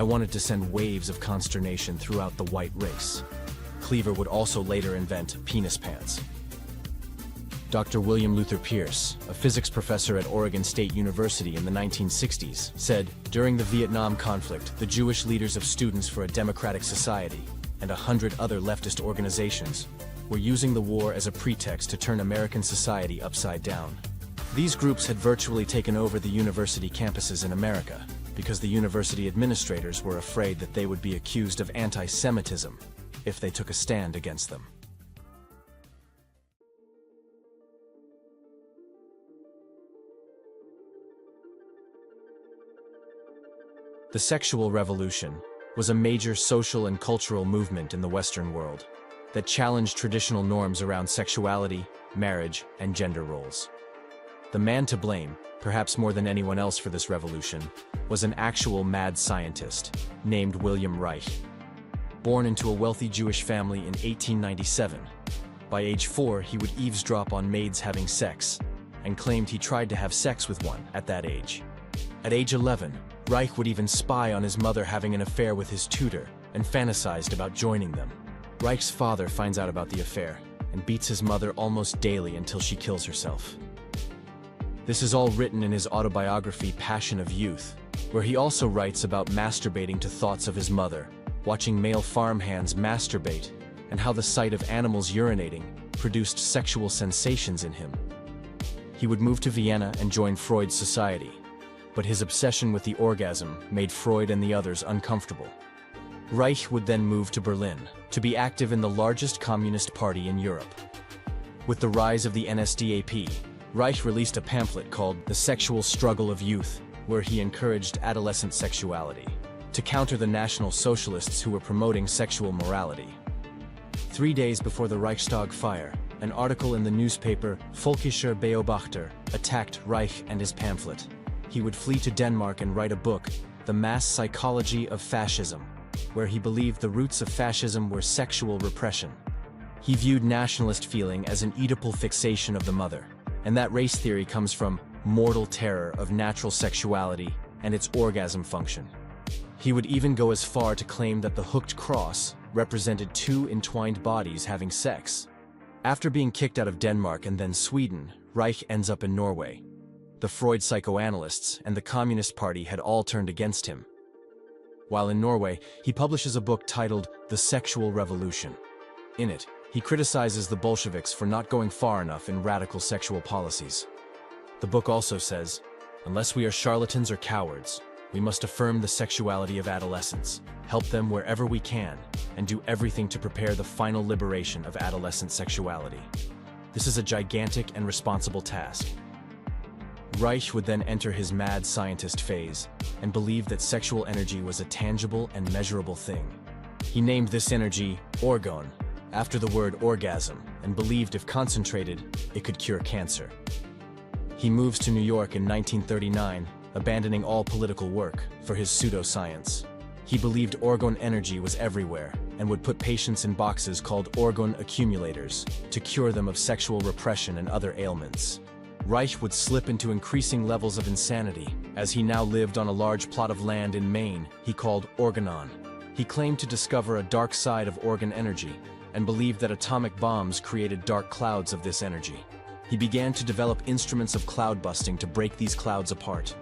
I wanted to send waves of consternation throughout the white race. Cleaver would also later invent penis pants. Dr. William Luther Pierce, a physics professor at Oregon State University in the 1960s, said, during the Vietnam conflict, the Jewish leaders of Students for a Democratic Society and 100 other leftist organizations were using the war as a pretext to turn American society upside down. These groups had virtually taken over the university campuses in America because the university administrators were afraid that they would be accused of anti-Semitism if they took a stand against them. The sexual revolution was a major social and cultural movement in the Western world that challenged traditional norms around sexuality, marriage, and gender roles. The man to blame, perhaps more than anyone else for this revolution, was an actual mad scientist named William Reich. Born into a wealthy Jewish family in 1897, by age 4 he would eavesdrop on maids having sex, and claimed he tried to have sex with one at that age. At age 11, Reich would even spy on his mother having an affair with his tutor and fantasized about joining them. Reich's father finds out about the affair and beats his mother almost daily until she kills herself. This is all written in his autobiography Passion of Youth, where he also writes about masturbating to thoughts of his mother, watching male farmhands masturbate, and how the sight of animals urinating produced sexual sensations in him. He would move to Vienna and join Freud's society, but his obsession with the orgasm made Freud and the others uncomfortable. Reich would then move to Berlin to be active in the largest communist party in Europe. With the rise of the NSDAP, Reich released a pamphlet called The Sexual Struggle of Youth, where he encouraged adolescent sexuality, to counter the National Socialists who were promoting sexual morality. 3 days before the Reichstag fire, an article in the newspaper Völkischer Beobachter attacked Reich and his pamphlet. He would flee to Denmark and write a book, The Mass Psychology of Fascism, where he believed the roots of fascism were sexual repression. He viewed nationalist feeling as an Oedipal fixation of the mother, and that race theory comes from mortal terror of natural sexuality and its orgasm function. He would even go as far to claim that the hooked cross represented two entwined bodies having sex. After being kicked out of Denmark and then Sweden, Reich ends up in Norway. The Freud psychoanalysts and the Communist Party had all turned against him. While in Norway, he publishes a book titled The Sexual Revolution. In it, he criticizes the Bolsheviks for not going far enough in radical sexual policies. The book also says, unless we are charlatans or cowards, we must affirm the sexuality of adolescents, help them wherever we can, and do everything to prepare the final liberation of adolescent sexuality. This is a gigantic and responsible task. Reich would then enter his mad scientist phase and believed that sexual energy was a tangible and measurable thing. He named this energy orgon, after the word orgasm, and believed if concentrated, it could cure cancer. He moves to New York in 1939, abandoning all political work for his pseudoscience. He believed orgon energy was everywhere and would put patients in boxes called orgon accumulators to cure them of sexual repression and other ailments. Reich would slip into increasing levels of insanity, as he now lived on a large plot of land in Maine he called Organon. He claimed to discover a dark side of organ energy, and believed that atomic bombs created dark clouds of this energy. He began to develop instruments of cloud busting to break these clouds apart.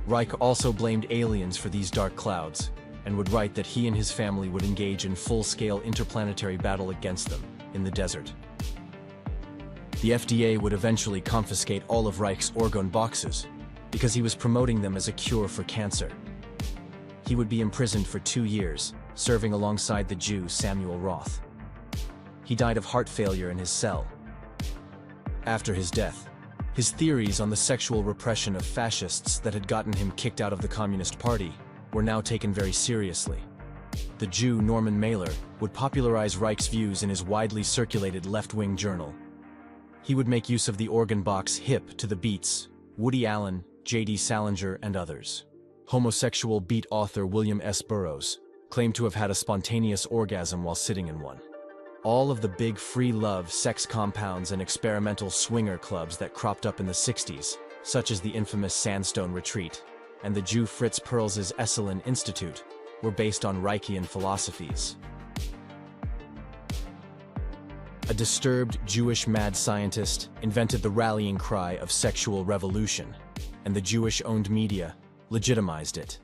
Reich also blamed aliens for these dark clouds, and would write that he and his family would engage in full-scale interplanetary battle against them in the desert. The FDA would eventually confiscate all of Reich's orgon boxes because he was promoting them as a cure for cancer. He would be imprisoned for 2 years, serving alongside the Jew Samuel Roth. He died of heart failure in his cell. After his death, his theories on the sexual repression of fascists that had gotten him kicked out of the Communist Party were now taken very seriously. The Jew Norman Mailer would popularize Reich's views in his widely circulated left-wing journal. He would make use of the organ box hip to the Beats, Woody Allen, J.D. Salinger, and others. Homosexual Beat author William S. Burroughs claimed to have had a spontaneous orgasm while sitting in one. All of the big free love sex compounds and experimental swinger clubs that cropped up in the 60s, such as the infamous Sandstone Retreat, and the Jew Fritz Perls's Esalen Institute were based on Reichian philosophies. A disturbed Jewish mad scientist invented the rallying cry of sexual revolution, and the Jewish-owned media legitimized it.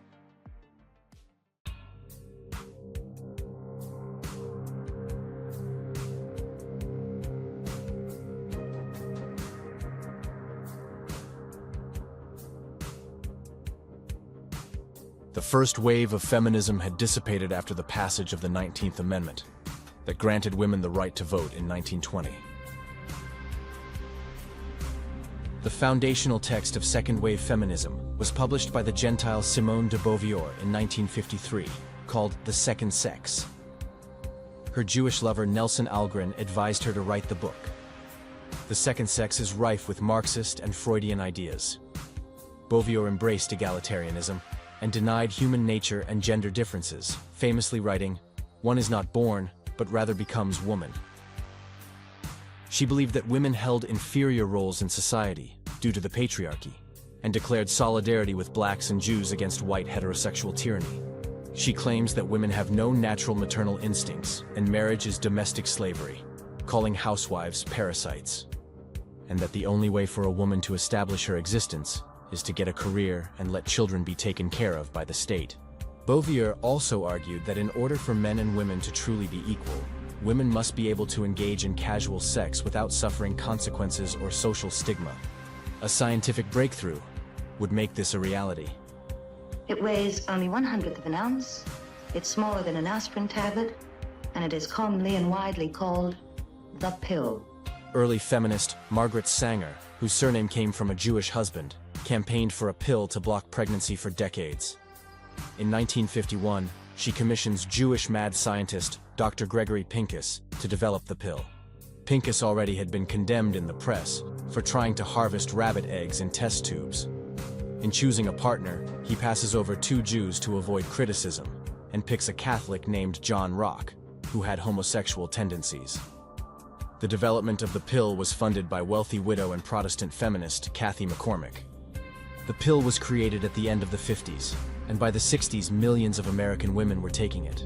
The first wave of feminism had dissipated after the passage of the 19th Amendment that granted women the right to vote in 1920. The foundational text of second-wave feminism was published by the Gentile Simone de Beauvoir in 1953, called The Second Sex. Her Jewish lover Nelson Algren advised her to write the book. The Second Sex is rife with Marxist and Freudian ideas. Beauvoir embraced egalitarianism and denied human nature and gender differences, famously writing, "One is not born, but rather becomes woman." She believed that women held inferior roles in society due to the patriarchy, and declared solidarity with blacks and Jews against white heterosexual tyranny. She claims that women have no natural maternal instincts, and marriage is domestic slavery, calling housewives parasites, and that the only way for a woman to establish her existence is to get a career and let children be taken care of by the state. Beauvoir also argued that in order for men and women to truly be equal, women must be able to engage in casual sex without suffering consequences or social stigma. A scientific breakthrough would make this a reality. It weighs only 1/100th of an ounce, it's smaller than an aspirin tablet, and it is commonly and widely called the pill. Early feminist Margaret Sanger, whose surname came from a Jewish husband, campaigned for a pill to block pregnancy for decades. In 1951, she commissions Jewish mad scientist Dr. Gregory Pincus to develop the pill. Pincus already had been condemned in the press for trying to harvest rabbit eggs in test tubes. In choosing a partner, he passes over 2 Jews to avoid criticism, and picks a Catholic named John Rock, who had homosexual tendencies. The development of the pill was funded by wealthy widow and Protestant feminist Kathy McCormick. The pill was created at the end of the 50s, and by the 60s millions of American women were taking it.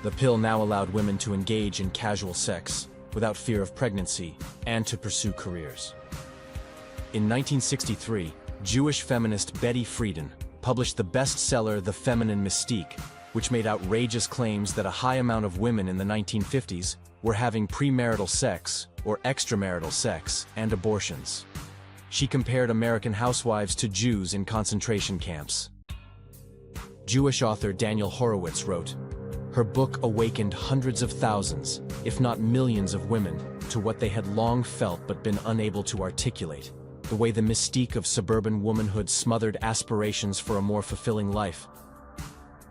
The pill now allowed women to engage in casual sex without fear of pregnancy and to pursue careers. In 1963, Jewish feminist Betty Friedan published the bestseller The Feminine Mystique, which made outrageous claims that a high amount of women in the 1950s were having premarital sex or extramarital sex and abortions. She compared American housewives to Jews in concentration camps. Jewish author Daniel Horowitz wrote, "Her book awakened hundreds of thousands, if not millions of women, to what they had long felt but been unable to articulate, the way the mystique of suburban womanhood smothered aspirations for a more fulfilling life.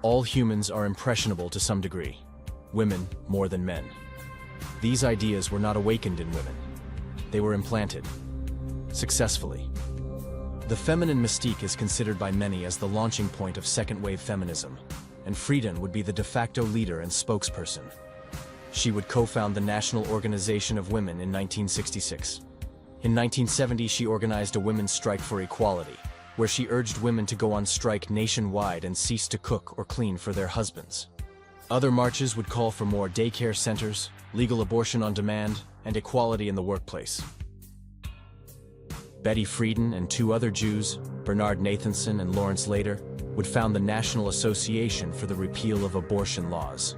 All humans are impressionable to some degree, women more than men. These ideas were not awakened in women. They were implanted. Successfully. The feminine mystique is considered by many as the launching point of second-wave feminism, and Friedan would be the de facto leader and spokesperson. She would co-found the National Organization of Women in 1966. In 1970, she organized a women's strike for equality, where she urged women to go on strike nationwide and cease to cook or clean for their husbands. Other marches would call for more daycare centers, legal abortion on demand, and equality in the workplace. Betty Friedan and 2 other Jews, Bernard Nathanson and Lawrence Lader, would found the National Association for the Repeal of Abortion Laws.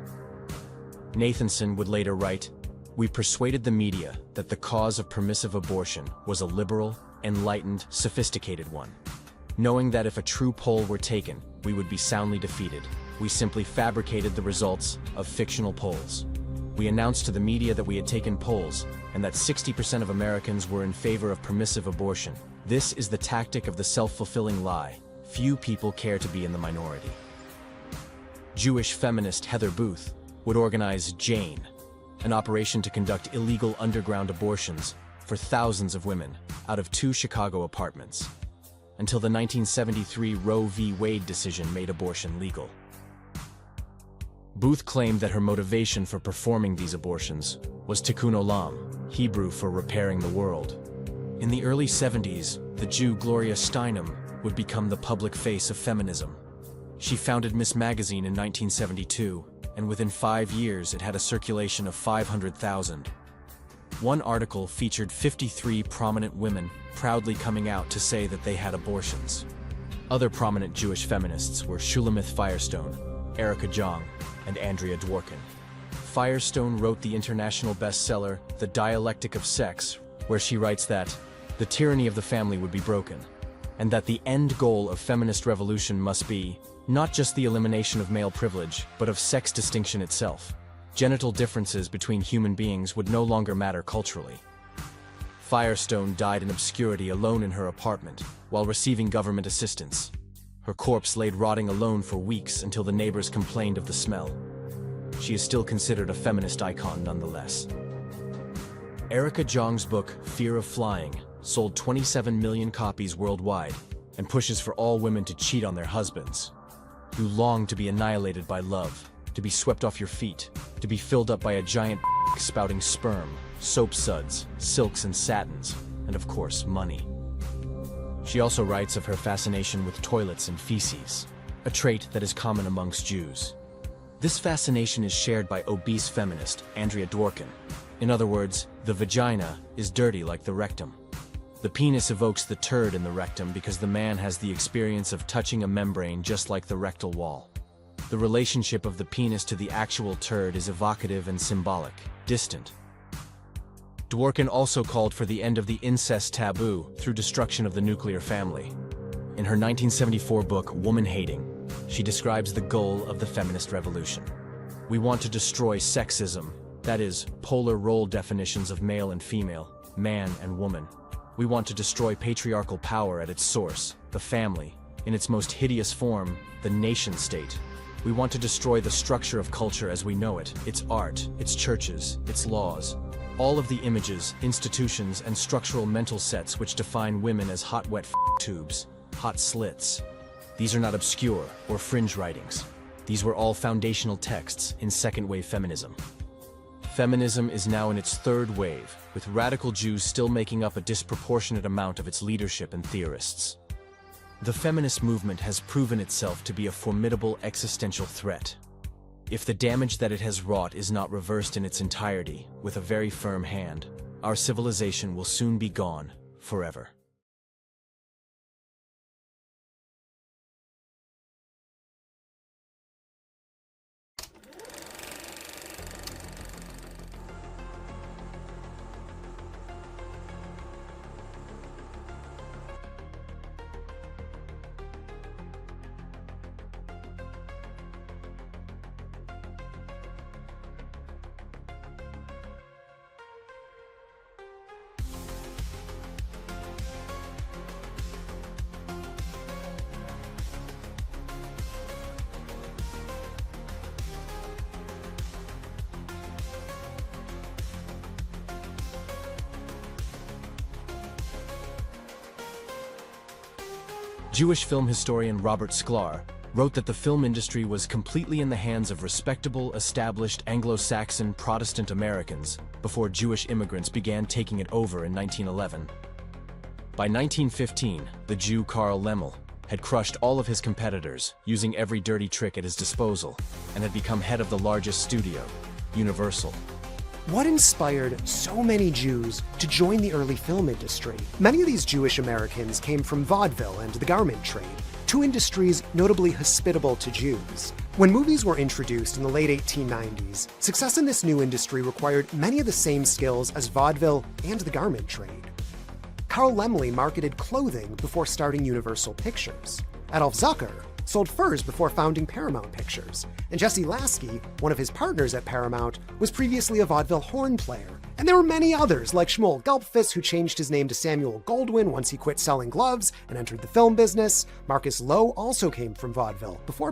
Nathanson would later write, "We persuaded the media that the cause of permissive abortion was a liberal, enlightened, sophisticated one. Knowing that if a true poll were taken, we would be soundly defeated, we simply fabricated the results of fictional polls. We announced to the media that we had taken polls and that 60% of Americans were in favor of permissive abortion. This is the tactic of the self-fulfilling lie. Few people care to be in the minority." Jewish feminist Heather Booth would organize Jane, an operation to conduct illegal underground abortions for thousands of women out of 2 Chicago apartments, until the 1973 Roe v. Wade decision made abortion legal. Booth claimed that her motivation for performing these abortions was tikkun olam, Hebrew for repairing the world. In the early 70s, the Jew Gloria Steinem would become the public face of feminism. She founded Miss Magazine in 1972, and within 5 years it had a circulation of 500,000. One article featured 53 prominent women proudly coming out to say that they had abortions. Other prominent Jewish feminists were Shulamith Firestone, Erica Jong, and Andrea Dworkin. Firestone wrote the international bestseller The Dialectic of Sex, where she writes that the tyranny of the family would be broken, and that the end goal of feminist revolution must be not just the elimination of male privilege, but of sex distinction itself. Genital differences between human beings would no longer matter culturally. Firestone died in obscurity alone in her apartment, while receiving government assistance. Her corpse laid rotting alone for weeks until the neighbors complained of the smell. She is still considered a feminist icon nonetheless. Erica Jong's book, Fear of Flying, sold 27 million copies worldwide and pushes for all women to cheat on their husbands. You long to be annihilated by love, to be swept off your feet, to be filled up by a giant spouting sperm, soap suds, silks and satins, and of course, money. She also writes of her fascination with toilets and feces, a trait that is common amongst Jews. This fascination is shared by obese feminist Andrea Dworkin. In other words, the vagina is dirty like the rectum. The penis evokes the turd in the rectum because the man has the experience of touching a membrane just like the rectal wall. The relationship of the penis to the actual turd is evocative and symbolic, distant. Dworkin also called for the end of the incest taboo through destruction of the nuclear family. In her 1974 book, Woman Hating, she describes the goal of the feminist revolution. We want to destroy sexism, that is, polar role definitions of male and female, man and woman. We want to destroy patriarchal power at its source, the family, in its most hideous form, the nation-state. We want to destroy the structure of culture as we know it, its art, its churches, its laws, all of the images, institutions, and structural mental sets which define women as hot wet tubes, hot slits. These are not obscure or fringe writings. These were all foundational texts in second-wave feminism. Feminism is now in its third wave, with radical Jews still making up a disproportionate amount of its leadership and theorists. The feminist movement has proven itself to be a formidable existential threat. If the damage that it has wrought is not reversed in its entirety, with a very firm hand, our civilization will soon be gone, forever. Jewish film historian Robert Sklar wrote that the film industry was completely in the hands of respectable, established Anglo-Saxon Protestant Americans before Jewish immigrants began taking it over in 1911. By 1915, the Jew Karl Laemmle had crushed all of his competitors, using every dirty trick at his disposal, and had become head of the largest studio, Universal. What inspired so many Jews to join the early film industry? Many of these Jewish Americans came from vaudeville and the garment trade, two industries notably hospitable to Jews. When movies were introduced in the late 1890s, success in this new industry required many of the same skills as vaudeville and the garment trade. Karl Laemmle marketed clothing before starting Universal Pictures. Adolf Zucker sold furs before founding Paramount Pictures, and Jesse Lasky, one of his partners at Paramount, was previously a vaudeville horn player. And there were many others, like Shmuel Gulpfus, who changed his name to Samuel Goldwyn once he quit selling gloves and entered the film business. Marcus Lowe also came from vaudeville before